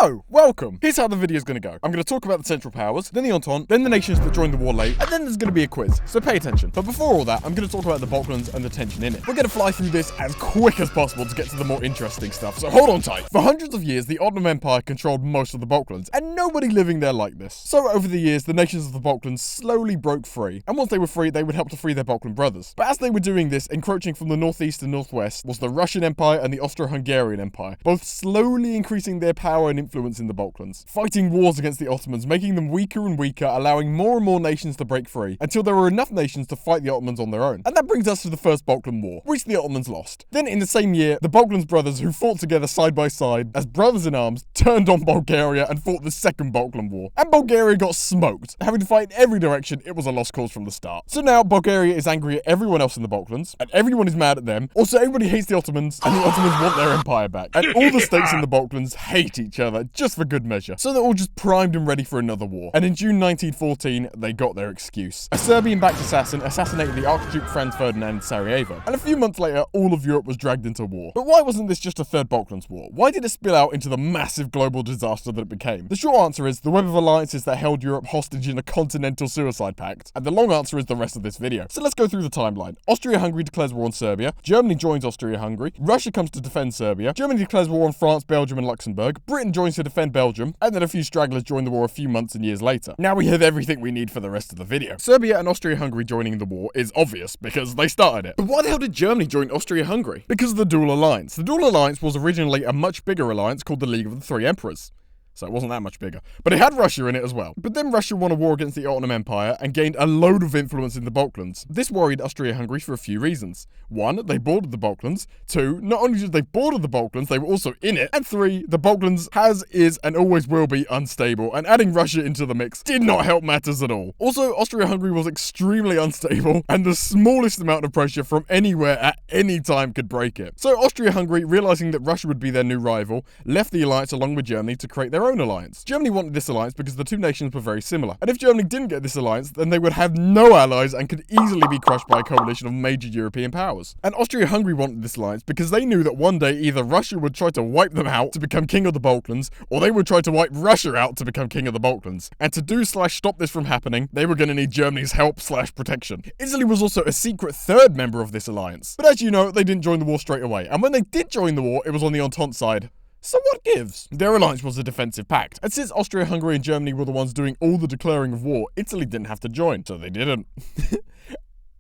So, welcome. Here's how the video is going to go. I'm going to talk about the Central Powers, then the Entente, then the nations that joined the war late, and then there's going to be a quiz, so pay attention. But before all that, I'm going to talk about the Balkans and the tension in it. We're going to fly through this as quick as possible to get to the more interesting stuff, so hold on tight. For hundreds of years, the Ottoman Empire controlled most of the Balkans, and nobody living there liked this. So over the years, the nations of the Balkans slowly broke free, and once they were free, they would help to free their Balkan brothers. But as they were doing this, encroaching from the northeast and northwest was the Russian Empire and the Austro-Hungarian Empire, both slowly increasing their power and influence in the Balkans, fighting wars against the Ottomans, making them weaker and weaker, allowing more and more nations to break free, until there were enough nations to fight the Ottomans on their own. And that brings us to the First Balkan War, which the Ottomans lost. Then in the same year, the Balkans brothers, who fought together side by side as brothers in arms, turned on Bulgaria and fought the Second Balkan War. And Bulgaria got smoked. Having to fight in every direction, it was a lost cause from the start. So now Bulgaria is angry at everyone else in the Balkans, and everyone is mad at them. Also, everybody hates the Ottomans, and the Ottomans want their empire back. And all the states in the Balkans hate each other, just for good measure. So they're all just primed and ready for another war. And in June 1914, they got their excuse. A Serbian-backed assassin assassinated the Archduke Franz Ferdinand in Sarajevo. And a few months later, all of Europe was dragged into war. But why wasn't this just a third Balkans war? Why did it spill out into the massive global disaster that it became? The short answer is the web of alliances that held Europe hostage in a continental suicide pact. And the long answer is the rest of this video. So let's go through the timeline. Austria-Hungary declares war on Serbia. Germany joins Austria-Hungary. Russia comes to defend Serbia. Germany declares war on France, Belgium, and Luxembourg. Britain joins to defend Belgium. And then a few stragglers join the war a few months and years later. Now we have everything we need for the rest of the video. Serbia and Austria-Hungary joining the war is obvious because they started it. But why the hell did Germany join Austria-Hungary? Because of the Dual Alliance. The Dual Alliance was originally a much bigger alliance called the League of the Three Emperors. So it wasn't that much bigger. But it had Russia in it as well. But then Russia won a war against the Ottoman Empire and gained a load of influence in the Balkans. This worried Austria-Hungary for a few reasons. 1, they bordered the Balkans. 2, not only did they border the Balkans, they were also in it. And 3, the Balkans is, and always will be unstable, and adding Russia into the mix did not help matters at all. Also, Austria-Hungary was extremely unstable, and the smallest amount of pressure from anywhere at any time could break it. So Austria-Hungary, realizing that Russia would be their new rival, left the alliance along with Germany to create their own alliance. Germany wanted this alliance because the two nations were very similar. And if Germany didn't get this alliance, then they would have no allies and could easily be crushed by a coalition of major European powers. And Austria-Hungary wanted this alliance because they knew that one day either Russia would try to wipe them out to become king of the Balkans, or they would try to wipe Russia out to become king of the Balkans. And to do/stop this from happening, they were going to need Germany's help/protection. Italy was also a secret third member of this alliance. But as you know, they didn't join the war straight away. And when they did join the war, it was on the Entente side. So what gives? Their alliance was a defensive pact. And since Austria-Hungary and Germany were the ones doing all the declaring of war, Italy didn't have to join. So they didn't.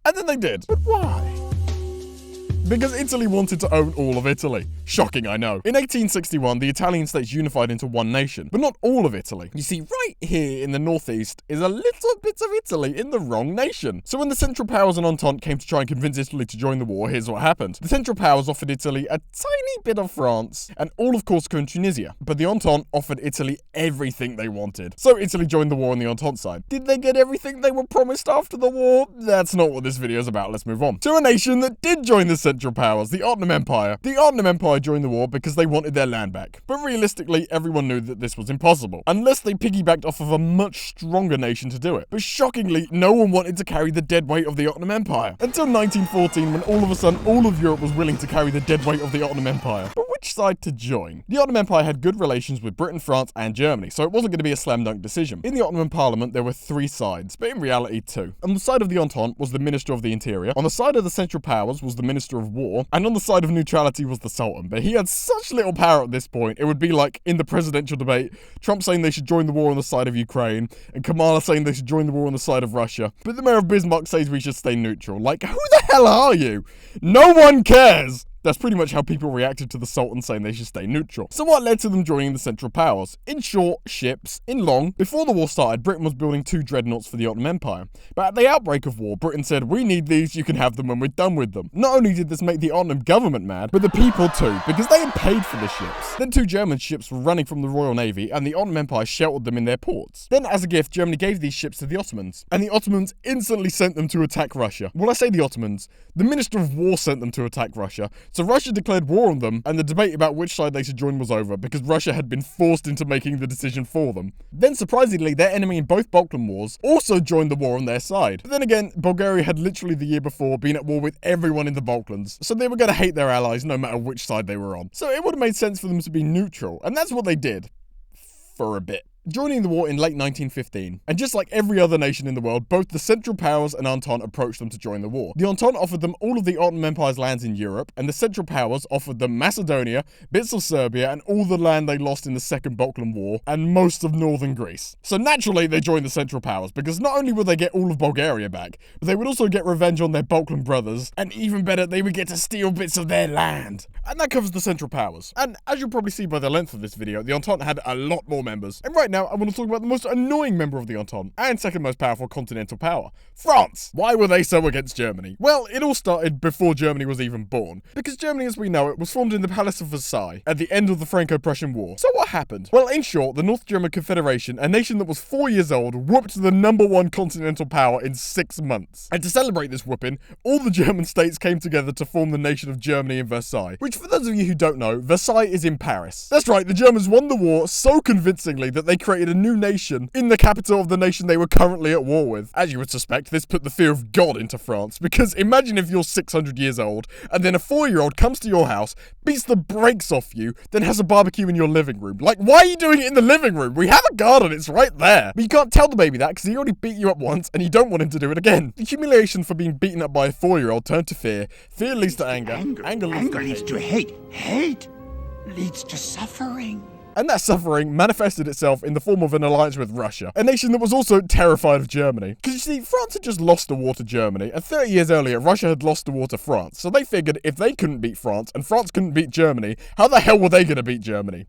And then they did. But why? Because Italy wanted to own all of Italy. Shocking, I know. In 1861, the Italian states unified into one nation, but not all of Italy. You see, right here in the northeast is a little bit of Italy in the wrong nation. So when the Central Powers and Entente came to try and convince Italy to join the war, here's what happened. The Central Powers offered Italy a tiny bit of France, and all of Corsica and Tunisia. But the Entente offered Italy everything they wanted. So Italy joined the war on the Entente side. Did they get everything they were promised after the war? That's not what this video is about. Let's move on. To a nation that did join the Central Powers, the Ottoman Empire. The Ottoman Empire joined the war because they wanted their land back. But realistically, everyone knew that this was impossible, unless they piggybacked off of a much stronger nation to do it. But shockingly, no one wanted to carry the dead weight of the Ottoman Empire. Until 1914, when all of a sudden, all of Europe was willing to carry the dead weight of the Ottoman Empire. But which side to join? The Ottoman Empire had good relations with Britain, France, and Germany, so it wasn't going to be a slam dunk decision. In the Ottoman Parliament, there were 3 sides, but in reality 2. On the side of the Entente was the Minister of the Interior, on the side of the Central Powers was the Minister of War, and on the side of neutrality was the Sultan. But he had such little power at this point, it would be like in the presidential debate, Trump saying they should join the war on the side of Ukraine, and Kamala saying they should join the war on the side of Russia. But the mayor of Bismarck says we should stay neutral. Like, who the hell are you? No one cares! That's pretty much how people reacted to the Sultan saying they should stay neutral. So what led to them joining the Central Powers? In short, ships. In long, before the war started, Britain was building 2 dreadnoughts for the Ottoman Empire. But at the outbreak of war, Britain said, we need these, you can have them when we're done with them. Not only did this make the Ottoman government mad, but the people too, because they had paid for the ships. Then 2 German ships were running from the Royal Navy, and the Ottoman Empire sheltered them in their ports. Then as a gift, Germany gave these ships to the Ottomans, and the Ottomans instantly sent them to attack Russia. Well, I say the Ottomans, the Minister of War sent them to attack Russia, so Russia declared war on them, and the debate about which side they should join was over, because Russia had been forced into making the decision for them. Then surprisingly, their enemy in both Balkan wars also joined the war on their side. But then again, Bulgaria had literally the year before been at war with everyone in the Balkans, so they were going to hate their allies no matter which side they were on. So it would have made sense for them to be neutral, and that's what they did. for a bit, joining the war in late 1915. And just like every other nation in the world, both the Central Powers and Entente approached them to join the war. The Entente offered them all of the Ottoman Empire's lands in Europe, and the Central Powers offered them Macedonia, bits of Serbia, and all the land they lost in the Second Balkan War, and most of northern Greece. So naturally, they joined the Central Powers, because not only would they get all of Bulgaria back, but they would also get revenge on their Balkan brothers, and even better, they would get to steal bits of their land. And that covers the Central Powers. And as you'll probably see by the length of this video, the Entente had a lot more members. And right now, I want to talk about the most annoying member of the Entente, and second most powerful continental power, France. Why were they so against Germany? Well, it all started before Germany was even born, because Germany as we know it was formed in the Palace of Versailles at the end of the Franco-Prussian War. So what happened? Well, in short, the North German Confederation, a nation that was 4 years old, whooped the #1 continental power in 6 months. And to celebrate this whooping, all the German states came together to form the nation of Germany in Versailles, which for those of you who don't know, Versailles is in Paris. That's right, the Germans won the war so convincingly that they created a new nation in the capital of the nation they were currently at war with. As you would suspect, this put the fear of God into France, because imagine if you're 600 years old, and then a 4-year-old comes to your house, beats the brakes off you, then has a barbecue in your living room. Like, why are you doing it in the living room? We have a garden, it's right there. But you can't tell the baby that, because he already beat you up once, and you don't want him to do it again. The humiliation for being beaten up by a 4-year-old turned to fear. Fear leads to anger. Anger leads to hate. Hate leads to suffering. And that suffering manifested itself in the form of an alliance with Russia, a nation that was also terrified of Germany. Because you see, France had just lost the war to Germany, and 30 years earlier, Russia had lost the war to France. So they figured if they couldn't beat France, and France couldn't beat Germany, how the hell were they going to beat Germany?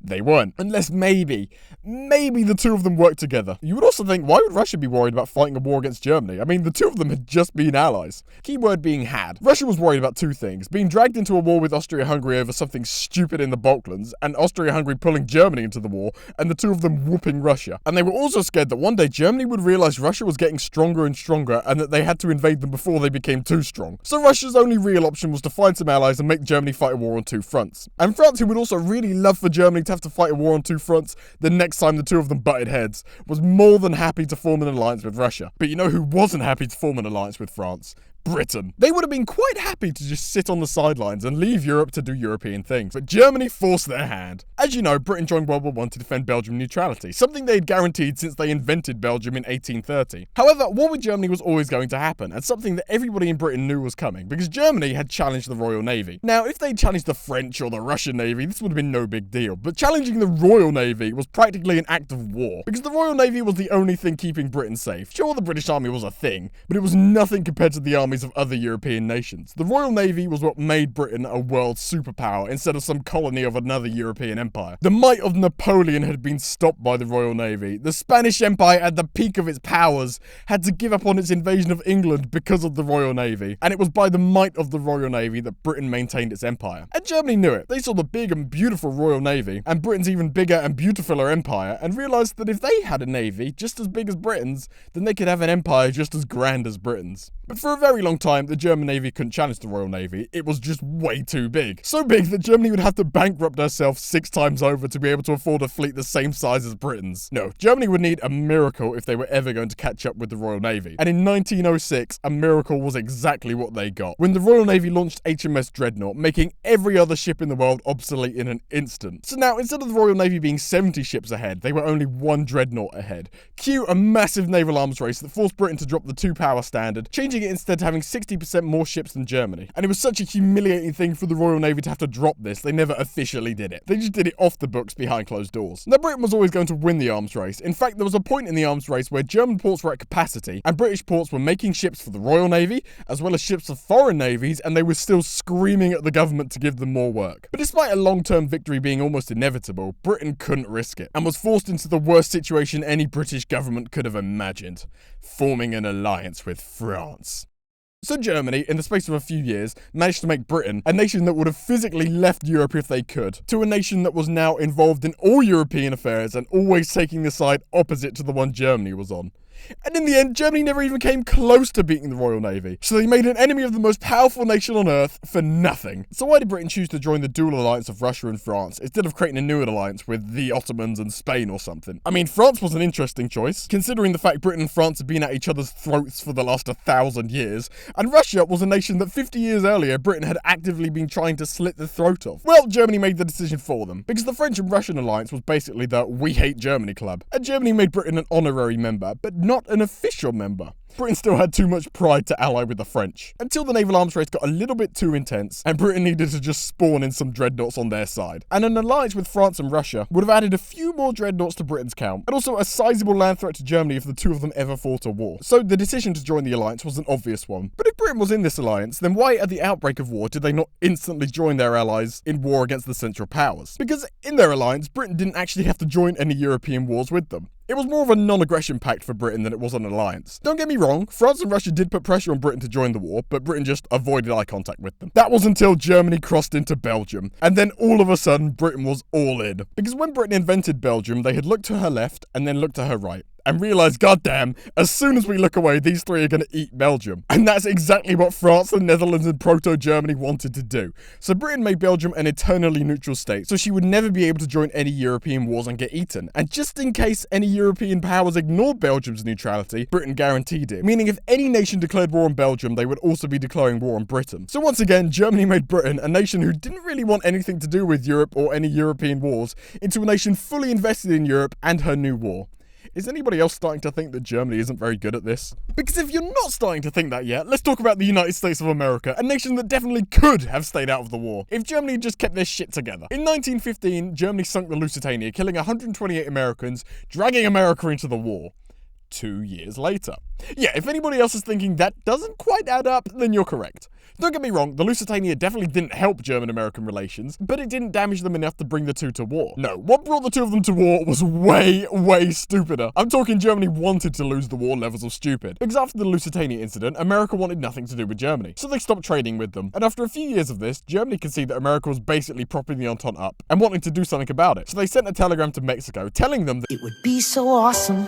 They weren't. Unless maybe the two of them worked together. You would also think, why would Russia be worried about fighting a war against Germany? I mean, the two of them had just been allies. Keyword being had. Russia was worried about two things: being dragged into a war with Austria-Hungary over something stupid in the Balkans, and Austria-Hungary pulling Germany into the war, and the two of them whooping Russia. And they were also scared that one day Germany would realize Russia was getting stronger and stronger, and that they had to invade them before they became too strong. So Russia's only real option was to find some allies and make Germany fight a war on 2 fronts. And France, who would also really love for Germany to have to fight a war on 2 fronts the next time the two of them butted heads, was more than happy to form an alliance with Russia. But you know who wasn't happy to form an alliance with France? Britain. They would have been quite happy to just sit on the sidelines and leave Europe to do European things, but Germany forced their hand. As you know, Britain joined World War I to defend Belgian neutrality, something they'd guaranteed since they invented Belgium in 1830. However, war with Germany was always going to happen, and something that everybody in Britain knew was coming, because Germany had challenged the Royal Navy. Now, if they'd challenged the French or the Russian Navy, this would have been no big deal, but challenging the Royal Navy was practically an act of war, because the Royal Navy was the only thing keeping Britain safe. Sure, the British Army was a thing, but it was nothing compared to the armies of other European nations. The Royal Navy was what made Britain a world superpower instead of some colony of another European empire. The might of Napoleon had been stopped by the Royal Navy. The Spanish Empire, at the peak of its powers, had to give up on its invasion of England because of the Royal Navy. And it was by the might of the Royal Navy that Britain maintained its empire. And Germany knew it. They saw the big and beautiful Royal Navy and Britain's even bigger and beautifuler empire, and realized that if they had a navy just as big as Britain's, then they could have an empire just as grand as Britain's. But for a very long time, the German Navy couldn't challenge the Royal Navy. It was just way too big. So big that Germany would have to bankrupt herself 6 times over to be able to afford a fleet the same size as Britain's. No, Germany would need a miracle if they were ever going to catch up with the Royal Navy. And in 1906, a miracle was exactly what they got, when the Royal Navy launched HMS Dreadnought, making every other ship in the world obsolete in an instant. So now, instead of the Royal Navy being 70 ships ahead, they were only 1 Dreadnought ahead. Cue a massive naval arms race that forced Britain to drop the 2-power standard, changing it instead to having 60% more ships than Germany. And it was such a humiliating thing for the Royal Navy to have to drop this, they never officially did it. They just did it off the books behind closed doors. Now, Britain was always going to win the arms race. In fact, there was a point in the arms race where German ports were at capacity, and British ports were making ships for the Royal Navy, as well as ships for foreign navies, and they were still screaming at the government to give them more work. But despite a long-term victory being almost inevitable, Britain couldn't risk it, and was forced into the worst situation any British government could have imagined: forming an alliance with France. So Germany, in the space of a few years, managed to make Britain a nation that would have physically left Europe if they could, to a nation that was now involved in all European affairs and always taking the side opposite to the one Germany was on. And in the end, Germany never even came close to beating the Royal Navy. So they made an enemy of the most powerful nation on Earth for nothing. So why did Britain choose to join the dual alliance of Russia and France instead of creating a new alliance with the Ottomans and Spain or something? I mean, France was an interesting choice, considering the fact Britain and France had been at each other's throats for the last 1,000 years, and Russia was a nation that 50 years earlier Britain had actively been trying to slit the throat of. Well, Germany made the decision for them, because the French and Russian alliance was basically the We Hate Germany club, and Germany made Britain an honorary member, but not an official member. Britain still had too much pride to ally with the French, until the naval arms race got a little bit too intense, and Britain needed to just spawn in some dreadnoughts on their side. And an alliance with France and Russia would have added a few more dreadnoughts to Britain's count, and also a sizable land threat to Germany if the two of them ever fought a war. So the decision to join the alliance was an obvious one. But if Britain was in this alliance, then why at the outbreak of war did they not instantly join their allies in war against the Central Powers? Because in their alliance, Britain didn't actually have to join any European wars with them. It was more of a non-aggression pact for Britain than it was an alliance. Don't get me wrong, France and Russia did put pressure on Britain to join the war, but Britain just avoided eye contact with them. That was until Germany crossed into Belgium, and then all of a sudden Britain was all in. Because when Britain invented Belgium, they had looked to her left and then looked to her right, and realised, goddamn, as soon as we look away, these three are going to eat Belgium. And that's exactly what France, the Netherlands, and Proto-Germany wanted to do. So Britain made Belgium an eternally neutral state, so she would never be able to join any European wars and get eaten. And just in case any European powers ignored Belgium's neutrality, Britain guaranteed it. Meaning if any nation declared war on Belgium, they would also be declaring war on Britain. So once again, Germany made Britain, a nation who didn't really want anything to do with Europe or any European wars, into a nation fully invested in Europe and her new war. Is anybody else starting to think that Germany isn't very good at this? Because if you're not starting to think that yet, let's talk about the United States of America, a nation that definitely could have stayed out of the war if Germany just kept their shit together. In 1915, Germany sunk the Lusitania, killing 128 Americans, dragging America into the war. 2 years later. Yeah, if anybody else is thinking that doesn't quite add up, then you're correct. Don't get me wrong, the Lusitania definitely didn't help German-American relations, but it didn't damage them enough to bring the two to war. No, what brought the two of them to war was way, way stupider. I'm talking Germany wanted to lose the war levels of stupid. Because after the Lusitania incident, America wanted nothing to do with Germany, so they stopped trading with them. And after a few years of this, Germany could see that America was basically propping the Entente up and wanting to do something about it. So they sent a telegram to Mexico telling them that it would be so awesome.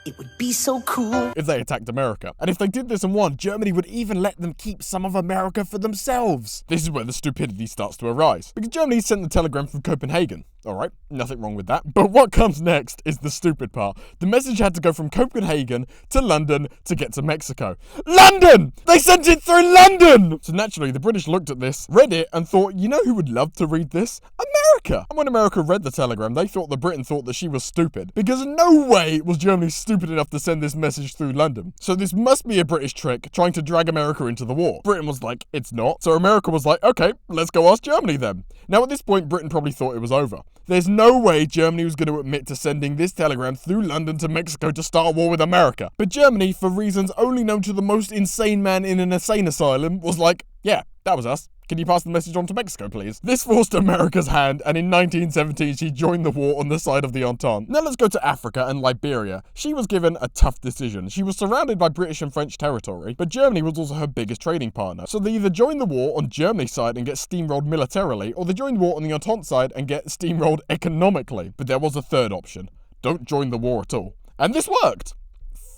It would be so cool if they attacked America. And if they did this and won, Germany would even let them keep some of America for themselves. This is where the stupidity starts to arise. Because Germany sent the telegram from Copenhagen. Alright, nothing wrong with that. But what comes next is the stupid part. The message had to go from Copenhagen to London to get to Mexico. London! They sent it through London! So naturally, the British looked at this, read it, and thought, you know who would love to read this? America! And when America read the telegram, they thought that Britain thought that she was stupid. Because no way was Germany stupid enough to send this message through London. So this must be a British trick, trying to drag America into the war. Britain was like, it's not. So America was like, okay, let's go ask Germany then. Now at this point, Britain probably thought it was over. There's no way Germany was going to admit to sending this telegram through London to Mexico to start a war with America. But Germany, for reasons only known to the most insane man in an insane asylum, was like, yeah, that was us. Can you pass the message on to Mexico, please? This forced America's hand, and in 1917, she joined the war on the side of the Entente. Now let's go to Africa and Liberia. She was given a tough decision. She was surrounded by British and French territory, but Germany was also her biggest trading partner. So they either join the war on Germany's side and get steamrolled militarily, or they join the war on the Entente side and get steamrolled economically. But there was a third option. Don't join the war at all. And this worked.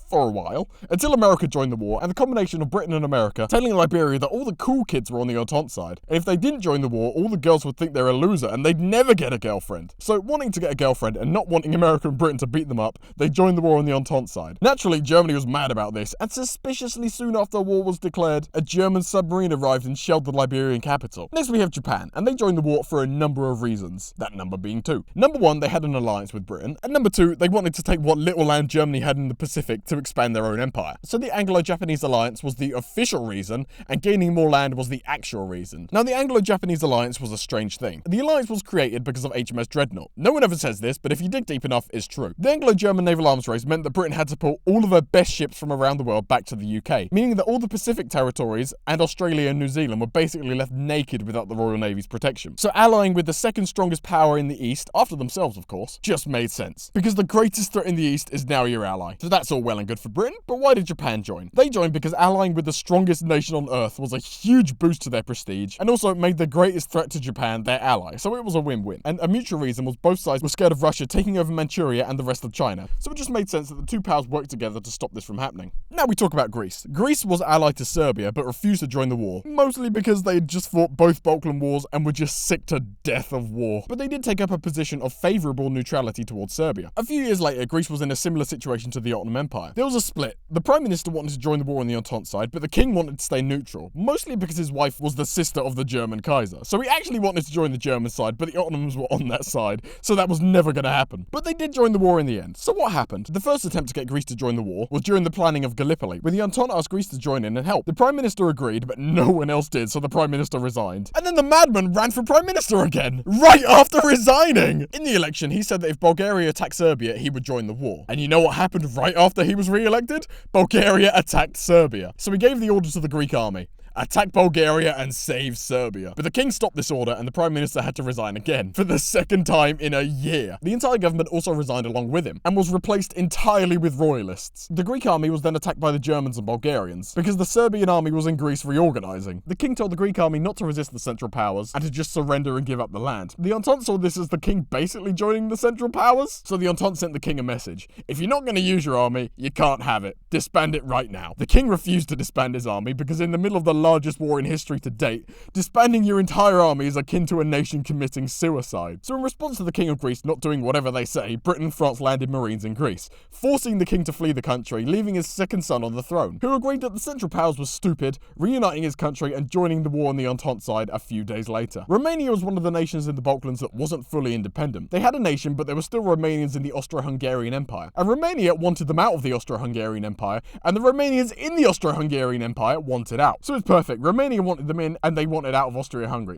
For a while, until America joined the war, and the combination of Britain and America telling Liberia that all the cool kids were on the Entente side, and if they didn't join the war, all the girls would think they're a loser and they'd never get a girlfriend. So wanting to get a girlfriend and not wanting America and Britain to beat them up, they joined the war on the Entente side. Naturally, Germany was mad about this, and suspiciously soon after war was declared, a German submarine arrived and shelled the Liberian capital. Next we have Japan, and they joined the war for a number of reasons, that number being 2. Number 1, they had an alliance with Britain, and number 2, they wanted to take what little land Germany had in the Pacific to expand their own empire. So the Anglo-Japanese alliance was the official reason, and gaining more land was the actual reason. Now the Anglo-Japanese alliance was a strange thing. The alliance was created because of HMS Dreadnought. No one ever says this, but if you dig deep enough, it's true. The Anglo-German naval arms race meant that Britain had to pull all of her best ships from around the world back to the UK, meaning that all the Pacific territories and Australia and New Zealand were basically left naked without the Royal Navy's protection. So allying with the second strongest power in the East, after themselves of course, just made sense. Because the greatest threat in the East is now your ally. So that's all well and good. good for Britain, but why did Japan join? They joined because allying with the strongest nation on Earth was a huge boost to their prestige, and also it made the greatest threat to Japan their ally, so it was a win-win. And a mutual reason was both sides were scared of Russia taking over Manchuria and the rest of China, so it just made sense that the two powers worked together to stop this from happening. Now we talk about Greece. Greece was allied to Serbia, but refused to join the war, mostly because they had just fought both Balkan wars and were just sick to death of war. But they did take up a position of favourable neutrality towards Serbia. A few years later, Greece was in a similar situation to the Ottoman Empire. There was a split. The Prime Minister wanted to join the war on the Entente side, but the King wanted to stay neutral, mostly because his wife was the sister of the German Kaiser. So he actually wanted to join the German side, but the Ottomans were on that side, so that was never going to happen. But they did join the war in the end. So what happened? The first attempt to get Greece to join the war was during the planning of Gallipoli, where the Entente asked Greece to join in and help. The Prime Minister agreed, but no one else did, so the Prime Minister resigned. And then the madman ran for Prime Minister again, right after resigning! In the election, he said that if Bulgaria attacked Serbia, he would join the war. And you know what happened right after he was re-elected? Bulgaria attacked Serbia. So he gave the order to the Greek army: attack Bulgaria and save Serbia. But the king stopped this order and the Prime Minister had to resign again, for the second time in a year. The entire government also resigned along with him, and was replaced entirely with royalists. The Greek army was then attacked by the Germans and Bulgarians, because the Serbian army was in Greece reorganising. The king told the Greek army not to resist the Central Powers, and to just surrender and give up the land. The Entente saw this as the king basically joining the Central Powers, so the Entente sent the king a message: if you're not going to use your army, you can't have it. Disband it right now. The king refused to disband his army, because in the middle of the largest war in history to date, disbanding your entire army is akin to a nation committing suicide. So in response to the King of Greece not doing whatever they say, Britain and France landed marines in Greece, forcing the king to flee the country, leaving his second son on the throne, who agreed that the Central Powers was stupid, reuniting his country and joining the war on the Entente side a few days later. Romania was one of the nations in the Balkans that wasn't fully independent. They had a nation, but there were still Romanians in the Austro-Hungarian Empire, and Romania wanted them out of the Austro-Hungarian Empire, and the Romanians in the Austro-Hungarian Empire wanted out. So it's perfect. Romania wanted them in, and they wanted out of Austria-Hungary.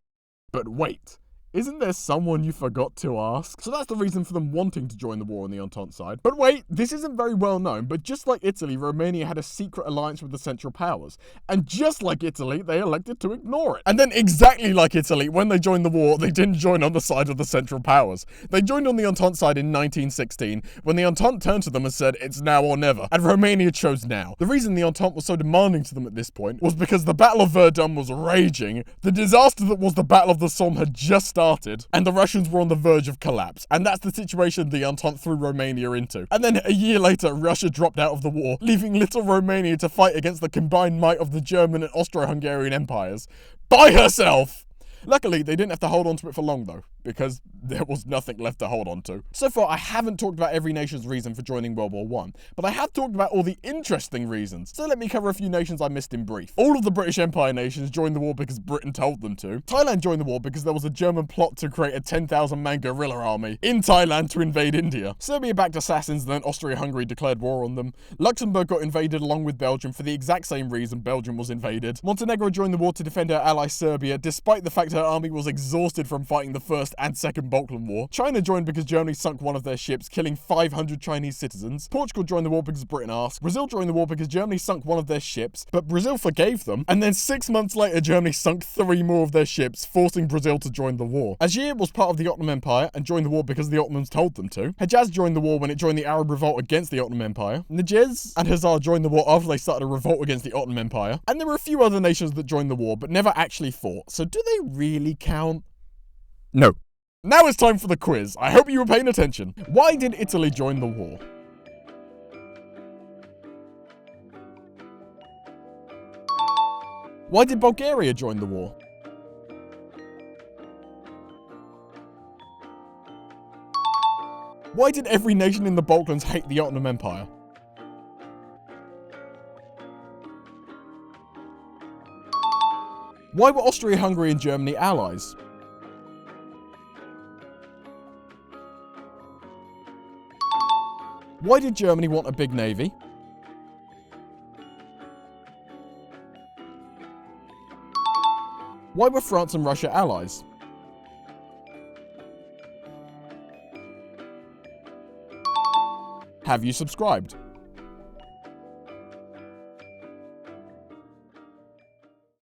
But wait, isn't there someone you forgot to ask? So that's the reason for them wanting to join the war on the Entente side. But wait, this isn't very well known, but just like Italy, Romania had a secret alliance with the Central Powers. And just like Italy, they elected to ignore it. And then exactly like Italy, when they joined the war, they didn't join on the side of the Central Powers. They joined on the Entente side in 1916, when the Entente turned to them and said, it's now or never. And Romania chose now. The reason the Entente was so demanding to them at this point was because the Battle of Verdun was raging, the disaster that was the Battle of the Somme had just started, and the Russians were on the verge of collapse. And that's the situation the Entente threw Romania into. And then a year later, Russia dropped out of the war, leaving little Romania to fight against the combined might of the German and Austro-Hungarian empires by herself. Luckily, they didn't have to hold on to it for long though, because there was nothing left to hold on to. So far, I haven't talked about every nation's reason for joining World War I, but I have talked about all the interesting reasons. So let me cover a few nations I missed in brief. All of the British Empire nations joined the war because Britain told them to. Thailand joined the war because there was a German plot to create a 10,000-man guerrilla army in Thailand to invade India. Serbia backed assassins, then Austria-Hungary declared war on them. Luxembourg got invaded along with Belgium for the exact same reason Belgium was invaded. Montenegro joined the war to defend her ally Serbia, despite the fact her army was exhausted from fighting the First and Second Balkan War. China joined because Germany sunk one of their ships, killing 500 Chinese citizens. Portugal joined the war because Britain asked. Brazil joined the war because Germany sunk one of their ships, but Brazil forgave them. And then 6 months later, Germany sunk 3 more of their ships, forcing Brazil to join the war. Algiers was part of the Ottoman Empire and joined the war because the Ottomans told them to. Hejaz joined the war when it joined the Arab revolt against the Ottoman Empire. Najd and Hazar joined the war after they started a revolt against the Ottoman Empire. And there were a few other nations that joined the war, but never actually fought. So do they really count? No. Now it's time for the quiz. I hope you were paying attention. Why did Italy join the war? Why did Bulgaria join the war? Why did every nation in the Balkans hate the Ottoman Empire? Why were Austria-Hungary and Germany allies? Why did Germany want a big navy? Why were France and Russia allies? Have you subscribed?